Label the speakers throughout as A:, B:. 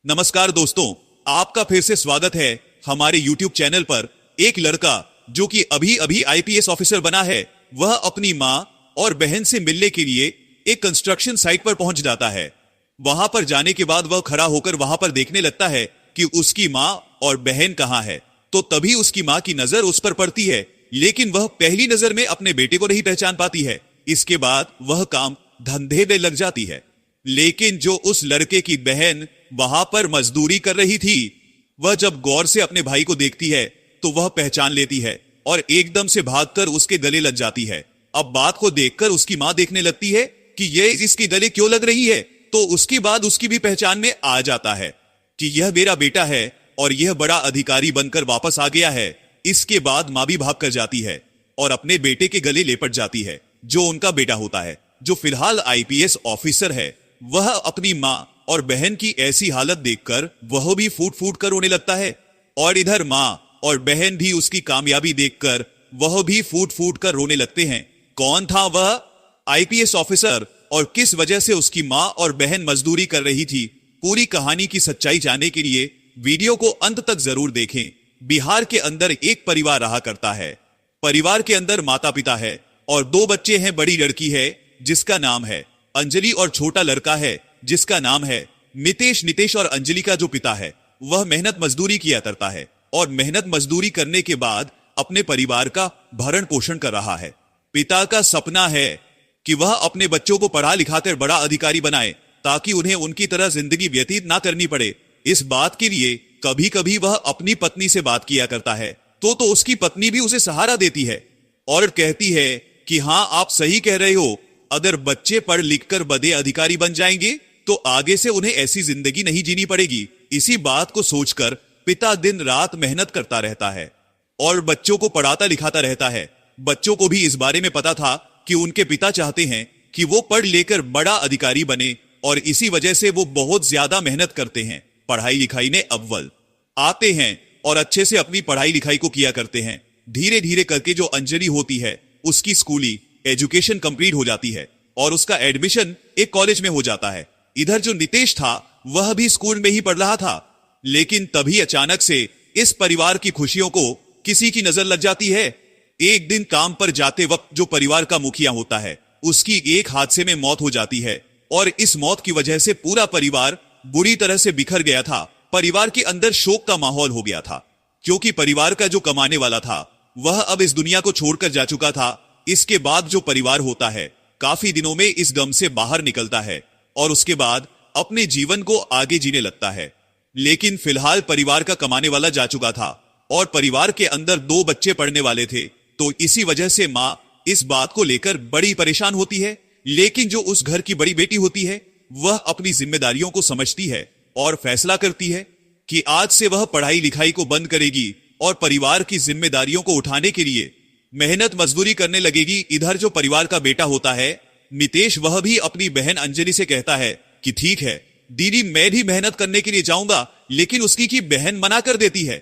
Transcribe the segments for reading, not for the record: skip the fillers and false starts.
A: नमस्कार दोस्तों, आपका फिर से स्वागत है हमारे YouTube चैनल पर। एक लड़का जो कि अभी अभी आईपीएस ऑफिसर बना है, वह अपनी मां और बहन से मिलने के लिए एक कंस्ट्रक्शन साइट पर पहुंच जाता है। वहां पर जाने के बाद वह खड़ा होकर वहां पर देखने लगता है कि उसकी मां और बहन कहां है। तो तभी उसकी मां की नजर उस पर पड़ती है, लेकिन वह पहली नजर में अपने बेटे को नहीं पहचान पाती है। इसके बाद वह काम धंधे में लग जाती है। लेकिन जो उस लड़के की बहन वहां पर मजदूरी कर रही थी, वह जब गौर से अपने भाई को देखती है तो वह पहचान लेती है और एकदम से भागकर उसके गले लग जाती है। अब बात को देखकर उसकी मां देखने लगती है कि यह इसके गले क्यों लग रही है, तो उसके बाद उसकी भी पहचान में आ जाता है कि यह मेरा बेटा है और यह बड़ा अधिकारी बनकर वापस आ गया है। इसके बाद मां भी भाग कर जाती है और अपने बेटे के गले लेपट जाती है, जो उनका बेटा होता है, जो फिलहाल आईपीएस ऑफिसर है। वह अपनी मां और बहन की ऐसी हालत देखकर वह भी फूट फूट कर रोने लगता है और इधर मां और बहन भी उसकी कामयाबी देखकर वह भी फूट फूट कर रोने लगते हैं। कौन था वह आईपीएस ऑफिसर और किस वजह से उसकी मां और बहन मजदूरी कर रही थी? पूरी कहानी की सच्चाई जानने के लिए वीडियो को अंत तक जरूर देखें। बिहार के अंदर एक परिवार रहा करता है। परिवार के अंदर माता पिता है और दो बच्चे हैं। बड़ी लड़की है जिसका नाम है अंजलि और छोटा लड़का है जिसका नाम है नितेश। नितेश और अंजलि का जो पिता है वह मेहनत मजदूरी किया करता है और मेहनत मजदूरी करने के बाद अपने परिवार का भरण पोषण कर रहा है। पिता का सपना है कि वह अपने बच्चों को पढ़ा लिखाकर बड़ा अधिकारी बनाए, ताकि उन्हें उनकी तरह जिंदगी व्यतीत ना करनी पड़े। इस बात के लिए कभी कभी वह अपनी पत्नी से बात किया करता है, तो उसकी पत्नी भी उसे सहारा देती है और कहती है कि हाँ, आप सही कह रहे हो, अगर बच्चे पढ़ लिखकर बड़े अधिकारी बन जाएंगे तो आगे से उन्हें ऐसी जिंदगी नहीं जीनी पड़ेगी। इसी बात को सोचकर पिता दिन रात मेहनत करता रहता है और बच्चों को पढ़ाता लिखाता रहता है। बच्चों को भी इस बारे में पता था कि उनके पिता चाहते हैं कि वो पढ़ लेकर बड़ा अधिकारी बने और इसी वजह से वो बहुत ज्यादा मेहनत करते हैं। पढ़ाई लिखाई में अव्वल आते हैं और अच्छे से अपनी पढ़ाई लिखाई को किया करते हैं। धीरे धीरे करके जो अंजलि होती है उसकी स्कूली एजुकेशन कंप्लीट हो जाती है और उसका एडमिशन एक कॉलेज में हो जाता है। इधर जो नितेश था वह भी स्कूल में ही पढ़ रहा था, लेकिन तभी अचानक से इस परिवार की खुशियों को किसी की नजर लग जाती है। एक दिन काम पर जाते वक्त जो परिवार का मुखिया होता है उसकी एक हादसे में मौत हो जाती है और इस मौत की वजह से पूरा परिवार बुरी तरह से बिखर गया था। परिवार के अंदर शोक का माहौल हो गया था, क्योंकि परिवार का जो कमाने वाला था वह अब इस दुनिया को छोड़कर जा चुका था। इसके बाद जो परिवार होता है काफी दिनों में इस गम से बाहर निकलता है और उसके बाद अपने जीवन को आगे जीने लगता है। लेकिन फिलहाल परिवार का कमाने वाला जा चुका था और परिवार के अंदर दो बच्चे पढ़ने वाले थे, तो इसी वजह से मां इस बात को लेकर बड़ी परेशान होती है। लेकिन जो उस घर की बड़ी बेटी होती है वह अपनी जिम्मेदारियों को समझती है और फैसला करती है कि आज से वह पढ़ाई लिखाई को बंद करेगी और परिवार की जिम्मेदारियों को उठाने के लिए मेहनत मजदूरी करने लगेगी। इधर जो परिवार का बेटा होता है नितेश, वह भी अपनी बहन अंजलि से कहता है कि ठीक है दीदी, मैं भी मेहनत करने के लिए जाऊंगा, लेकिन उसकी की बहन मना कर देती है।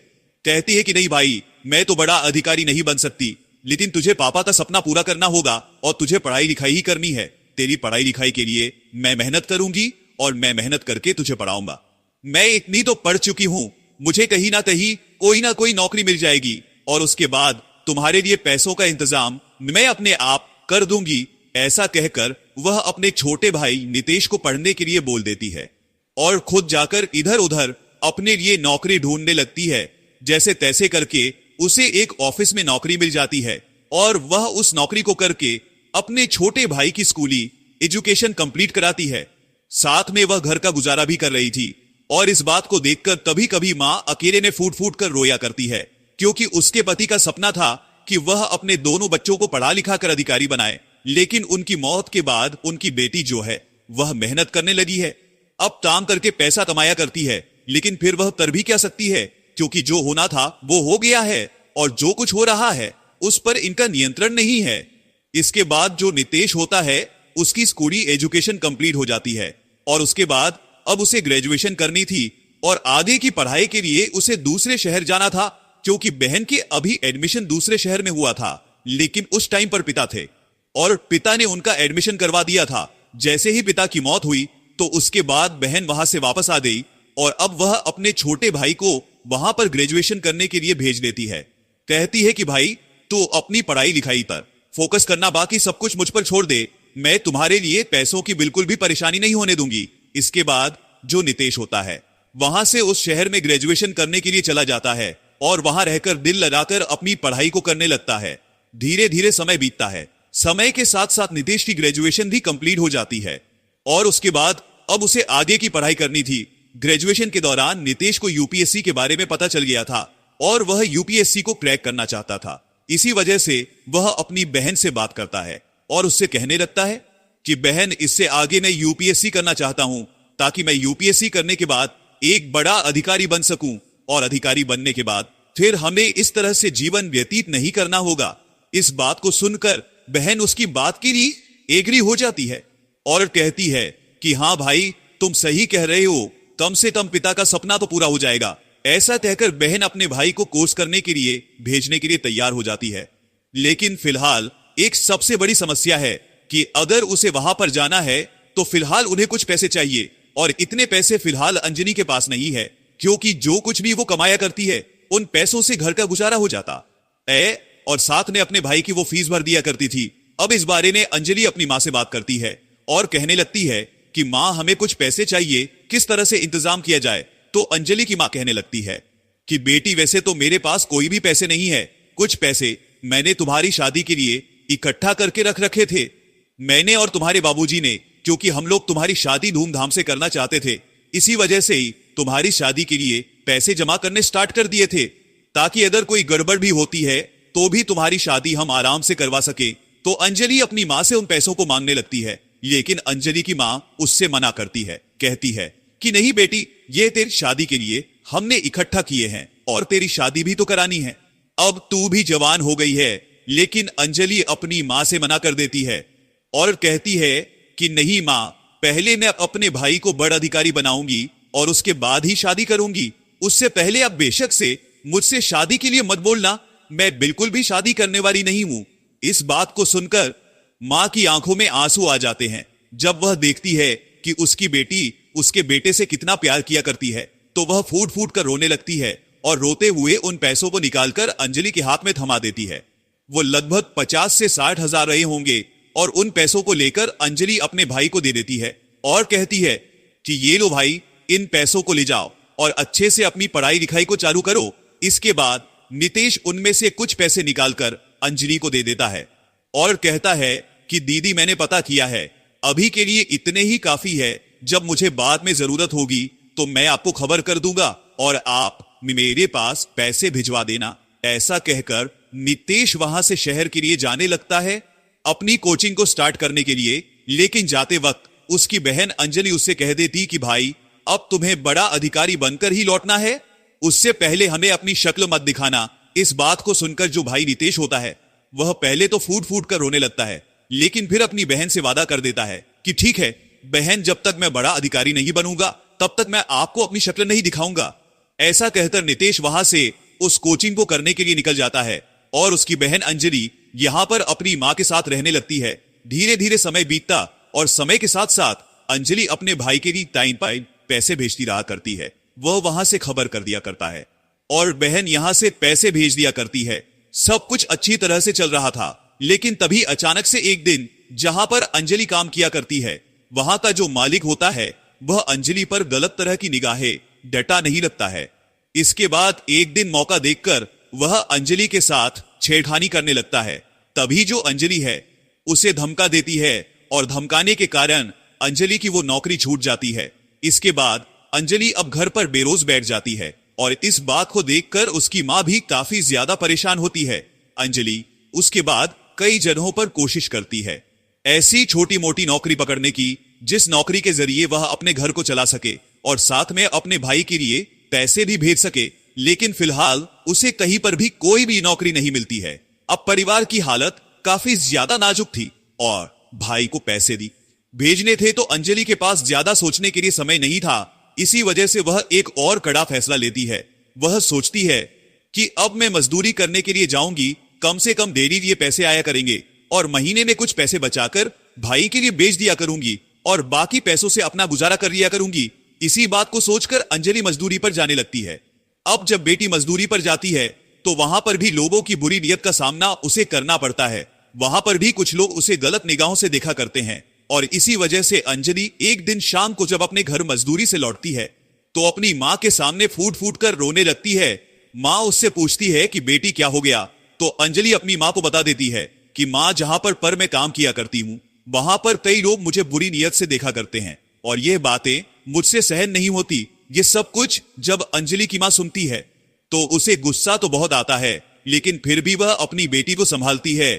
A: कहती है कि नहीं भाई, मैं तो बड़ा अधिकारी नहीं बन सकती, लेकिन तुझे पापा का सपना पूरा करना होगा और तुझे पढ़ाई लिखाई ही करनी है। तेरी पढ़ाई लिखाई के लिए मैं मेहनत करूंगी और मैं मेहनत करके तुझे पढ़ाऊंगा। मैं इतनी तो पढ़ चुकी हूं, मुझे कहीं ना कोई नौकरी मिल जाएगी और उसके बाद तुम्हारे लिए पैसों का इंतजाम मैं अपने आप कर दूंगी। ऐसा कहकर वह अपने छोटे भाई नितेश को पढ़ने के लिए बोल देती है और खुद जाकर इधर उधर अपने लिए नौकरी ढूंढने लगती है। जैसे तैसे करके उसे एक ऑफिस में नौकरी मिल जाती है और वह उस नौकरी को करके अपने छोटे भाई की स्कूली एजुकेशन कंप्लीट कराती है। साथ में वह घर का गुजारा भी कर रही थी और इस बात को देखकर कभी कभी मां अकेले में फूट फूट कर रोया करती है, क्योंकि उसके पति का सपना था कि वह अपने दोनों बच्चों को पढ़ा लिखा कर अधिकारी बनाए। लेकिन उनकी मौत के बाद उनकी बेटी जो है वह मेहनत करने लगी है। अब काम करके पैसा कमाया करती है, लेकिन फिर वह कर भी क्या सकती है, क्योंकि जो होना था वो हो गया है और जो कुछ हो रहा है उस पर इनका नियंत्रण नहीं है। इसके बाद जो नितेश होता है उसकी स्कूली एजुकेशन कंप्लीट हो जाती है और उसके बाद अब उसे ग्रेजुएशन करनी थी और आगे की पढ़ाई के लिए उसे दूसरे शहर जाना था, क्योंकि बहन के अभी एडमिशन दूसरे शहर में हुआ था। लेकिन उस टाइम पर पिता थे और पिता ने उनका एडमिशन करवा दिया था। जैसे ही पिता की मौत हुई तो उसके बाद बहन वहां से वापस आ गई और अब वह अपने छोटे भाई को वहां पर ग्रेजुएशन करने के लिए भेज देती है। कहती है कि भाई तू अपनी पढ़ाई लिखाई पर फोकस करना, बाकी सब कुछ मुझ पर छोड़ दे, मैं तुम्हारे लिए पैसों की बिल्कुल भी परेशानी नहीं होने दूंगी। इसके बाद जो नितेश होता है वहां से उस शहर में ग्रेजुएशन करने के लिए चला जाता है और वहां रहकर दिल लगाकर अपनी पढ़ाई को करने लगता है। धीरे धीरे समय बीतता है। समय के साथ साथ नितेश की ग्रेजुएशन भी कंप्लीट हो जाती है और उसके बाद अब उसे आगे की पढ़ाई करनी थी। ग्रेजुएशन के दौरान नितेश को यूपीएससी के बारे में पता चल गया था और वह यूपीएससी को क्रैक करना चाहता था। इसी वजह से वह अपनी बहन से बात करता है और उससे कहने लगता है कि बहन, इससे आगे मैं यूपीएससी करना चाहता हूं ताकि मैं यूपीएससी करने के बाद एक बड़ा अधिकारी बन सकूं और अधिकारी बनने के बाद फिर हमें इस तरह से जीवन व्यतीत नहीं करना होगा। इस बात को सुनकर बहन उसकी बात के लिए एग्री हो जाती है और कहती है कि हाँ भाई, तुम सही कह रहे हो, कम से कम पिता का सपना तो पूरा हो जाएगा। ऐसा कहकर बहन अपने भाई को कोर्स करने के लिए भेजने के लिए तैयार हो जाती है। लेकिन फिलहाल एक सबसे बड़ी समस्या है कि अगर उसे वहां पर जाना है तो फिलहाल उन्हें कुछ पैसे चाहिए और इतने पैसे फिलहाल अंजलि के पास नहीं है, क्योंकि जो कुछ भी वो कमाया करती है उन पैसों से घर का गुजारा हो जाता है और साथ में अपने भाई की वो फीस भर दिया करती थी। अब इस बारे में अंजलि अपनी माँ से बात करती है और कहने लगती है कि माँ, हमें कुछ पैसे चाहिए, किस तरह से इंतजाम किया जाए। तो अंजलि की माँ कहने लगती है कि बेटी, वैसे तो मेरे पास कोई भी पैसे नहीं है, कुछ पैसे मैंने तुम्हारी शादी के लिए इकट्ठा करके रख रखे थे। मैंने और तुम्हारे बाबूजी ने, क्योंकि हम लोग तुम्हारी शादी धूमधाम से करना चाहते थे, इसी वजह से ही तुम्हारी शादी के लिए पैसे जमा करने स्टार्ट कर दिए थे ताकि अगर कोई गड़बड़ भी होती है तो भी तुम्हारी शादी हम आराम से करवा सके। तो अंजलि अपनी माँ से उन पैसों को मांगने लगती है, लेकिन अंजलि की माँ उससे मना करती है। कहती है कि नहीं बेटी, ये तेरी शादी के लिए हमने इकट्ठा किए हैं और तेरी शादी भी तो करानी है। अब तू भी जवान हो गई है। लेकिन अंजलि अपनी माँ से मना कर देती है और कहती है कि नहीं माँ, पहले मैं अपने भाई को बड़ा अधिकारी बनाऊंगी और उसके बाद ही शादी करूंगी। उससे पहले अब बेशक से मुझसे शादी के लिए मत बोलना, मैं बिल्कुल भी शादी करने वाली नहीं हूं। इस बात को सुनकर मां की आंखों में आंसू आ जाते हैं। जब वह देखती है कि उसकी बेटी उसके बेटे से कितना प्यार किया करती है तो वह फूट फूट कर रोने लगती है और रोते हुए उन पैसों को निकालकर अंजलि के हाथ में थमा देती है। वो लगभग 50 से 60 हजार रहे होंगे और उन पैसों को लेकर अंजलि अपने भाई को दे देती है और कहती है कि ये लो भाई, इन पैसों को ले जाओ और अच्छे से अपनी पढ़ाई लिखाई को चालू करो। इसके बाद नितेश उनमें से कुछ पैसे निकालकर अंजलि को दे देता है और कहता है कि दीदी, मैंने पता किया है, अभी के लिए इतने ही काफी है, जब मुझे बाद में जरूरत होगी तो मैं आपको खबर कर दूंगा और आप मेरे पास पैसे भिजवा देना। ऐसा कहकर नितेश वहां से शहर के लिए जाने लगता है अपनी कोचिंग को स्टार्ट करने के लिए। लेकिन जाते वक्त उसकी बहन अंजलि उससे कह देती कि भाई, अब तुम्हें बड़ा अधिकारी बनकर ही लौटना है, उससे पहले हमें अपनी शक्ल मत दिखाना। इस बात को सुनकर जो भाई नितेश होता है वह पहले तो फूट फूट कर रोने लगता है, लेकिन फिर अपनी बहन से वादा कर देता है कि ठीक है बहन, जब तक मैं बड़ा अधिकारी नहीं बनूंगा तब तक मैं आपको अपनी शक्ल नहीं दिखाऊंगा। ऐसा कहकर नितेश वहां से उस कोचिंग को करने के लिए निकल जाता है और उसकी बहन अंजलि यहां पर अपनी मां के साथ रहने लगती है। धीरे धीरे समय बीतता और समय के साथ साथ अंजलि अपने भाई के लिए टाइम पर पैसे भेजती रहा करती है। वह वहां से खबर कर दिया करता है और बहन यहां से पैसे भेज दिया करती है। सब कुछ अच्छी तरह से चल रहा था, लेकिन तभी अचानक से एक दिन जहां पर अंजलि काम किया करती है वहां का जो मालिक होता है वह अंजलि पर गलत तरह की निगाहें डटा नहीं लगता है। इसके बाद एक दिन मौका देखकर वह अंजलि के साथ छेड़खानी करने लगता है। तभी जो अंजलि है उसे धमका देती है और धमकाने के कारण अंजलि की वो नौकरी छूट जाती है। इसके बाद अंजलि अब घर पर बेरोज बैठ जाती है और इस बात को देखकर उसकी मां भी काफी ज्यादा परेशान होती है। अंजलि उसके बाद कई जगहों पर कोशिश करती है ऐसी छोटी मोटी नौकरी पकड़ने की, जिस नौकरी के जरिए वह अपने घर को चला सके और साथ में अपने भाई के लिए पैसे भी भेज सके। लेकिन फिलहाल उसे कहीं पर भी कोई भी नौकरी नहीं मिलती है। अब परिवार की हालत काफी ज्यादा नाजुक थी और भाई को पैसे दी भेजने थे तो अंजलि के पास ज्यादा सोचने के लिए समय नहीं था। इसी वजह से वह एक और कड़ा फैसला लेती है। वह सोचती है कि अब मैं मजदूरी करने के लिए जाऊंगी, कम से कम डेली ये पैसे आया करेंगे और महीने में कुछ पैसे बचाकर भाई के लिए बेच दिया करूंगी और बाकी पैसों से अपना गुजारा कर लिया करूंगी। इसी बात को सोचकर अंजलि मजदूरी पर जाने लगती है। अब जब बेटी मजदूरी पर जाती है तो वहां पर भी लोगों की बुरी नीयत का सामना उसे करना पड़ता है। वहां पर भी कुछ लोग उसे गलत निगाहों से देखा करते हैं और इसी वजह से अंजलि एक दिन शाम को जब अपने घर मजदूरी से लौटती है तो अपनी माँ के सामने फूट फूट कर रोने लगती है। माँ उससे पूछती है कि बेटी क्या हो गया, तो अंजलि अपनी माँ को बता देती है कि माँ जहां पर मैं काम किया करती हूँ वहां पर कई लोग मुझे बुरी नीयत से देखा करते हैं और ये बातें मुझसे सहन नहीं होती। ये सब कुछ जब अंजलि की माँ सुनती है तो उसे गुस्सा तो बहुत आता है, लेकिन फिर भी वह अपनी बेटी को संभालती है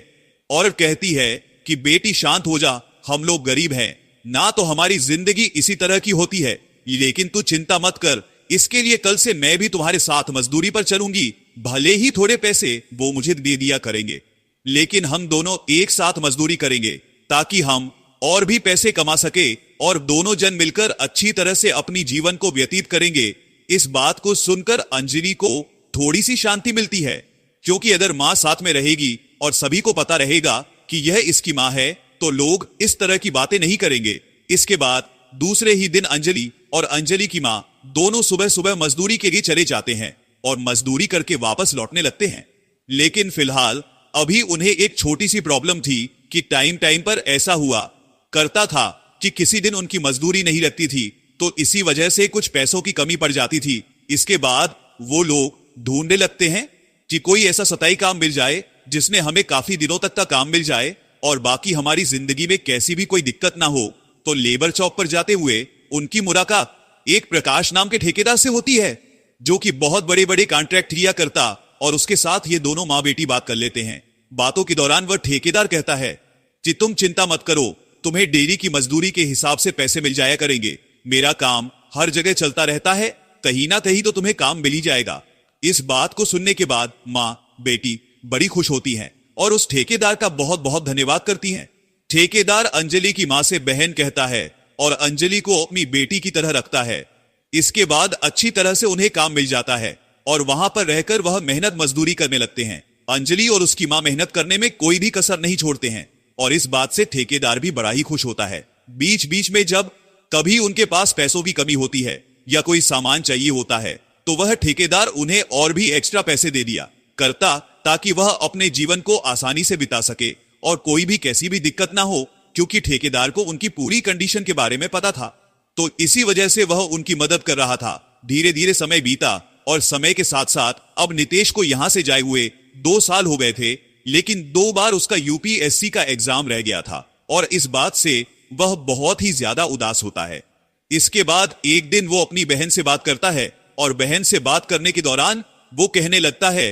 A: और कहती है कि बेटी शांत हो जा, हम लोग गरीब हैं ना, तो हमारी जिंदगी इसी तरह की होती है, लेकिन तू चिंता मत कर, इसके लिए कल से मैं भी तुम्हारे साथ मजदूरी पर चलूंगी। भले ही थोड़े पैसे वो मुझे दे दिया करेंगे, लेकिन हम दोनों एक साथ मजदूरी करेंगे ताकि हम और भी पैसे कमा सके और दोनों जन मिलकर अच्छी तरह से अपनी जीवन को व्यतीत करेंगे। इस बात को सुनकर अंजलि को थोड़ी सी शांति मिलती है, क्योंकि अगर माँ साथ में रहेगी और सभी को पता रहेगा कि यह इसकी माँ है तो लोग इस तरह की बातें नहीं करेंगे। इसके बाद दूसरे ही दिन अंजलि और अंजलि की माँ दोनों सुबह सुबह मजदूरी के लिए चले जाते हैं और मजदूरी करके वापस लौटने लगते हैं। लेकिन फिलहाल अभी उन्हें एक छोटी सी प्रॉब्लम थी कि टाइम टाइम पर ऐसा हुआ करता था कि किसी दिन उनकी मजदूरी नहीं लगती थी, तो इसी वजह से कुछ पैसों की कमी पड़ जाती थी। इसके बाद वो लोग ढूंढने लगते हैं कि कोई ऐसा सताई काम मिल जाए जिसमें हमें काफी दिनों तक का काम मिल जाए और बाकी हमारी जिंदगी में कैसी भी कोई दिक्कत ना हो। तो लेबर चौक पर जाते हुए उनकी मुलाकात एक प्रकाश नाम के ठेकेदार से होती है, जो कि बहुत बड़े बड़े कॉन्ट्रैक्ट किया करता, और उसके साथ ये दोनों माँ बेटी बात कर लेते हैं। बातों के दौरान वह ठेकेदार कहता है कि तुम चिंता मत करो, तुम्हें डेली की मजदूरी के हिसाब से पैसे मिल जाया करेंगे। मेरा काम हर जगह चलता रहता है, कहीं ना कहीं तो तुम्हें काम मिल ही जाएगा। इस बात को सुनने के बाद माँ बेटी बड़ी खुश होती हैं और उस ठेकेदार का बहुत बहुत धन्यवाद करती हैं। ठेकेदार अंजलि की माँ से बहन कहता है और अंजलि को अपनी बेटी की तरह रखता है। इसके बाद अच्छी तरह से उन्हें काम मिल जाता है और वहां पर रहकर वह मेहनत मजदूरी करने लगते हैं। अंजलि और उसकी माँ मेहनत करने में कोई भी कसर नहीं छोड़ते हैं और इस बात से ठेकेदार भी बड़ा ही खुश होता है। बीच बीच में जब कभी उनके पास पैसों की कमी होती है या कोई सामान चाहिए होता है तो वह ठेकेदार उन्हें और भी एक्स्ट्रा पैसे दे दिया करता, ताकि वह अपने जीवन को आसानी से बिता सके और कोई भी कैसी भी दिक्कत ना हो, क्योंकि ठेकेदार को उनकी पूरी कंडीशन के बारे में पता था। तो इसी वजह से वह उनकी मदद कर रहा था। धीरे धीरे समय बीता और समय के साथ साथ अब नितेश को यहां से जाए हुए 2 साल हो गए थे, लेकिन 2 बार उसका यूपीएससी का एग्जाम रह गया था और इस बात से वह बहुत ही ज्यादा उदास होता है। इसके बाद एक दिन वो अपनी बहन से बात करता है और बहन से बात करने के दौरान वो कहने लगता है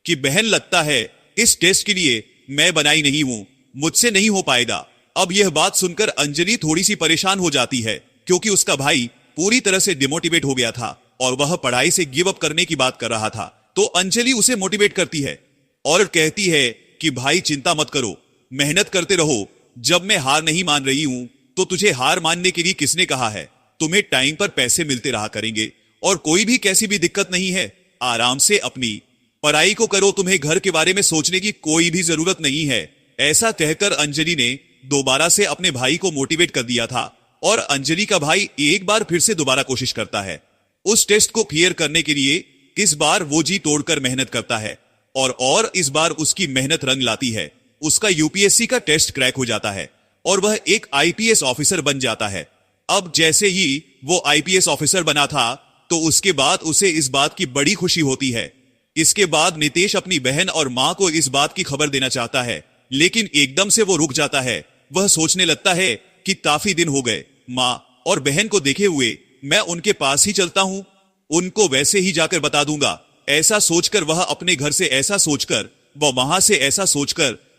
A: कि बहन, लगता है इस टेस्ट के लिए मैं बनाई नहीं हूं, मुझसे नहीं हो पाएगा। अब यह बात सुनकर अंजलि थोड़ी सी परेशान हो जाती है, क्योंकि उसका भाई पूरी तरह से डिमोटिवेट हो गया था और वह पढ़ाई से गिव अप करने की बात कर रहा था। तो अंजलि उसे मोटिवेट करती है और कहती है कि भाई चिंता मत करो, मेहनत करते रहो। जब मैं हार नहीं मान रही हूं तो तुझे हार मानने के लिए किसने कहा है? तुम्हें टाइम पर पैसे मिलते रहा करेंगे और कोई भी कैसी भी दिक्कत नहीं है। आराम से अपनी पढ़ाई को करो, तुम्हें घर के बारे में सोचने की कोई भी जरूरत नहीं है। ऐसा कहकर अंजलि ने दोबारा से अपने भाई को मोटिवेट कर दिया था और अंजलि का भाई एक बार फिर से दोबारा कोशिश करता है उस टेस्ट को क्लियर करने के लिए। इस बार वो जी तोड़कर मेहनत करता है और इस बार उसकी मेहनत रंग लाती है। उसका यूपीएससी का टेस्ट क्रैक हो जाता है और वह एक आईपीएस ऑफिसर बन जाता है। अब जैसे ही वो आईपीएस ऑफिसर बना था तो उसके बाद उसे इस बात की बड़ी खुशी होती है। इसके बाद नितेश अपनी बहन और मां को इस बात की खबर देना चाहता है, लेकिन एकदम से वो रुक जाता है। वह सोचने लगता है कि काफी दिन हो गए मां और बहन को देखे हुए, मैं उनके पास ही चलता हूं, उनको वैसे ही जाकर बता दूंगा। ऐसा सोचकर वह अपने घर से ऐसा सोचकर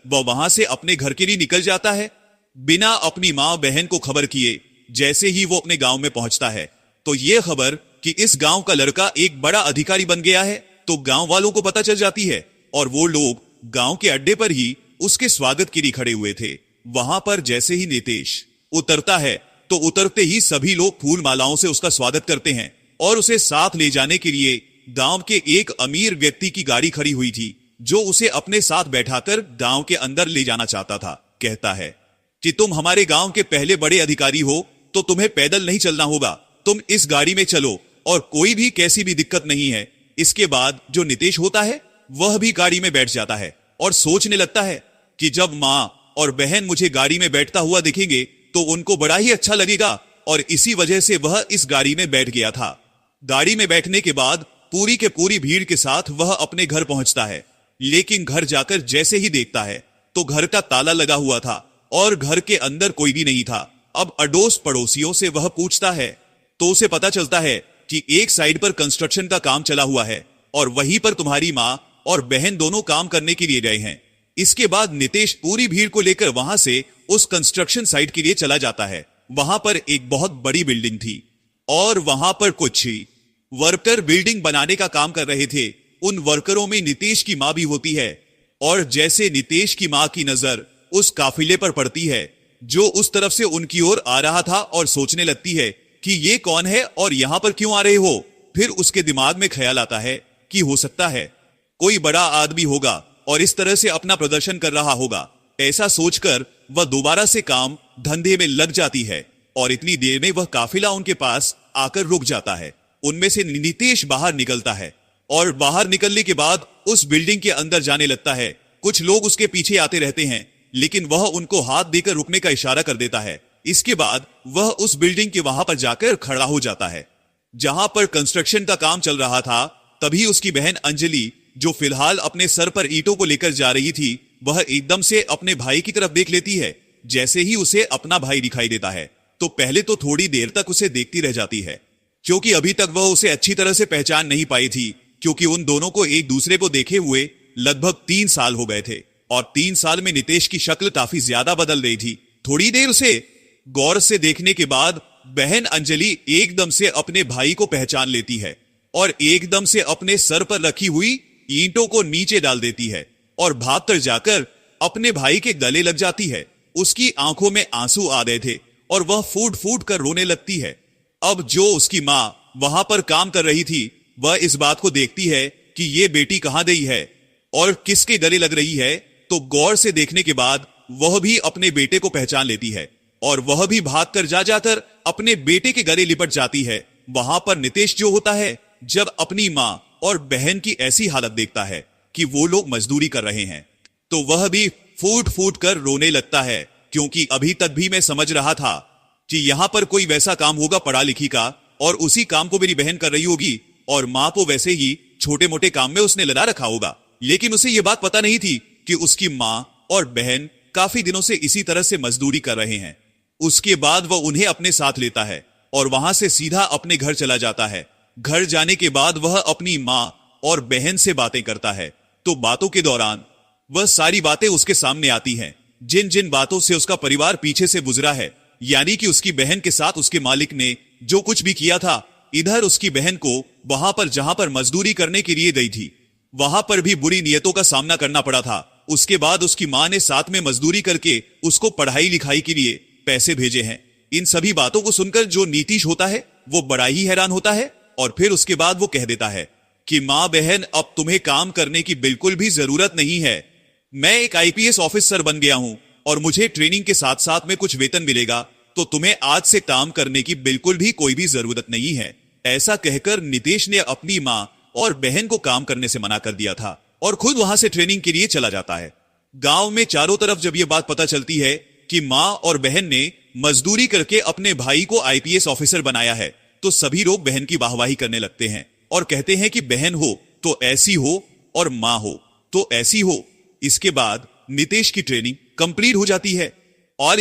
A: वह वहां से अपने घर के लिए निकल जाता है बिना अपनी मां बहन को खबर किए। जैसे ही वो अपने गांव में पहुंचता है तो यह खबर कि इस गांव का लड़का एक बड़ा अधिकारी बन गया है तो गांव वालों को पता चल जाती है और वो लोग गांव के अड्डे पर ही उसके स्वागत के लिए खड़े हुए थे। वहां पर जैसे ही नितेश उतरता है तो उतरते ही सभी लोग फूल मालाओं से उसका स्वागत करते हैं और उसे साथ ले जाने के लिए गांव के एक अमीर व्यक्ति की गाड़ी खड़ी हुई थी, जो उसे अपने साथ बैठाकर गांव के अंदर ले जाना चाहता था। कहता है कि तुम हमारे गांव के पहले बड़े अधिकारी हो तो तुम्हें पैदल नहीं चलना होगा, तुम इस गाड़ी में चलो और कोई भी कैसी भी दिक्कत नहीं है। इसके बाद जो नितेश होता है वह भी गाड़ी में बैठ जाता है और सोचने लगता है कि जब माँ और बहन मुझे गाड़ी में बैठता हुआ दिखेंगे तो उनको बड़ा ही अच्छा लगेगा, और इसी वजह से वह इस गाड़ी में बैठ गया था। गाड़ी में बैठने के बाद पूरी के पूरी भीड़ के साथ वह अपने घर पहुंचता है, लेकिन घर जाकर जैसे ही देखता है तो घर का ताला लगा हुआ था और घर के अंदर कोई भी नहीं था। अब अड़ोस पड़ोसियों से वह पूछता है तो उसे पता चलता है कि एक साइड पर कंस्ट्रक्शन का काम चला हुआ है और वहीं पर तुम्हारी माँ और बहन दोनों काम करने के लिए गए हैं। इसके बाद नितेश पूरी भीड़ को लेकर वहां से उस कंस्ट्रक्शन साइट के लिए चला जाता है। वहां पर एक बहुत बड़ी बिल्डिंग थी और वहां पर कुछ ही वर्कर बिल्डिंग बनाने का काम कर रहे थे। उन वर्करों में नितेश की मां भी होती है, और जैसे नितेश की मां की नजर उस काफिले पर पड़ती है जो उस तरफ से उनकी ओर आ रहा था, और सोचने लगती है कि ये कौन है और यहां पर क्यों आ रहे हो। फिर उसके दिमाग में ख्याल आता है कि हो सकता है कोई बड़ा आदमी होगा और इस तरह से अपना प्रदर्शन कर रहा होगा। ऐसा सोचकर वह दोबारा से काम धंधे में लग जाती है, और इतनी देर में वह काफिला उनके पास आकर रुक जाता है। उनमें से नितेश बाहर निकलता है और बाहर निकलने के बाद उस बिल्डिंग के अंदर जाने लगता है। कुछ लोग उसके पीछे आते रहते हैं, लेकिन वह उनको हाथ देकर रुकने का इशारा कर देता है। इसके बाद वह उस बिल्डिंग के वहां पर जाकर खड़ा हो जाता है जहां पर कंस्ट्रक्शन का काम चल रहा था। तभी उसकी बहन अंजलि, जो फिलहाल अपने सर पर ईंटों को लेकर जा रही थी, वह एकदम से अपने भाई की तरफ देख लेती है। जैसे ही उसे अपना भाई दिखाई देता है तो पहले तो थोड़ी देर तक उसे देखती रह जाती है, क्योंकि अभी तक वह उसे अच्छी तरह से पहचान नहीं पाई थी, क्योंकि उन दोनों को एक दूसरे को देखे हुए लगभग 3 साल हो गए थे, और 3 साल में नितेश की शक्ल काफी ज्यादा बदल रही थी। थोड़ी देर उसे गौर से देखने के बाद बहन अंजलि एकदम से अपने भाई को पहचान लेती है और एकदम से अपने सर पर रखी हुई ईंटों को नीचे डाल देती है और भागकर जाकर अपने भाई के गले लग जाती है। उसकी आंखों में आंसू आ गए थे और वह फूट फूट कर रोने लगती है। अब जो उसकी मां वहां पर काम कर रही थी, वह इस बात को देखती है कि ये बेटी कहां गई है और किसके गले लग रही है, तो गौर से देखने के बाद वह भी अपने बेटे को पहचान लेती है और वह भी भागकर जाकर अपने बेटे के गले लिपट जाती है। वहां पर नितेश जो होता है, जब अपनी मां और बहन की ऐसी हालत देखता है कि वो लोग मजदूरी कर रहे हैं, तो वह भी फूट फूट कर रोने लगता है, क्योंकि अभी तक भी मैं समझ रहा था कि यहां पर कोई वैसा काम होगा पढ़ा लिखी का, और उसी काम को मेरी बहन कर रही होगी और मां को वैसे ही छोटे मोटे काम में उसने लगा रखा होगा। लेकिन उसे यह बात पता नहीं थी कि उसकी मां और बहन काफी दिनों से इसी तरह से मजदूरी कर रहे हैं। उसके बाद वह उन्हें अपने साथ लेता है और वहां से सीधा अपने घर चला जाता है। घर जाने के बाद वह अपनी मां और बहन से बातें करता है, तो बातों के दौरान वह सारी बातें उसके सामने आती हैं, जिन जिन बातों से उसका परिवार पीछे से गुजरा है। यानी कि उसकी बहन के साथ उसके मालिक ने जो कुछ भी किया था, इधर उसकी बहन को वहां पर जहां पर मजदूरी करने के लिए गई थी, वहां पर भी बुरी नियतों का सामना करना पड़ा था। उसके बाद उसकी मां ने साथ में मजदूरी करके उसको पढ़ाई लिखाई के लिए पैसे भेजे हैं। इन सभी बातों को सुनकर जो नीतीश होता है वो बड़ा ही हैरान होता है, और फिर उसके बाद वो कह देता है कि मां बहन, अब तुम्हें काम करने की बिल्कुल भी जरूरत नहीं है। मैं एक आईपीएस ऑफिसर बन गया हूं और मुझे ट्रेनिंग के साथ साथ में कुछ वेतन मिलेगा, तो तुम्हें आज से काम करने की बिल्कुल भी कोई भी जरूरत नहीं है। ऐसा कहकर नितेश ने अपनी मां और बहन को काम करने से मना कर दिया था और खुद वहां से ट्रेनिंग के लिए चला जाता है। गांव में चारों तरफ जब यह बात पता चलती है कि मां और बहन ने मजदूरी करके अपने भाई को आईपीएस ऑफिसर बनाया है, तो सभी लोग बहन की वाहवाही करने लगते हैं और कहते हैं कि बहन हो तो ऐसी हो और मां हो तो ऐसी हो। इसके बाद नितेश की ट्रेनिंग कंप्लीट हो जाती है और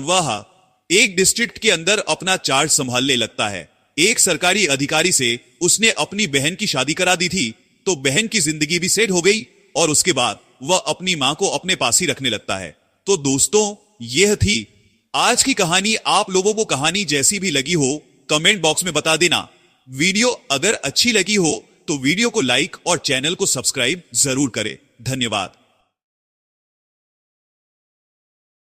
A: वह एक डिस्ट्रिक्ट के अंदर अपना चार्ज संभालने लगता है। एक सरकारी अधिकारी से उसने अपनी बहन की शादी करा दी थी, तो बहन की जिंदगी भी सेट हो गई और उसके बाद वह अपनी मां को अपने पास ही रखने लगता है। तो दोस्तों, यह थी आज की कहानी। आप लोगों को कहानी जैसी भी लगी हो कमेंट बॉक्स में बता देना। वीडियो अगर अच्छी लगी हो तो वीडियो को लाइक और चैनल को सब्सक्राइब जरूर करें। धन्यवाद।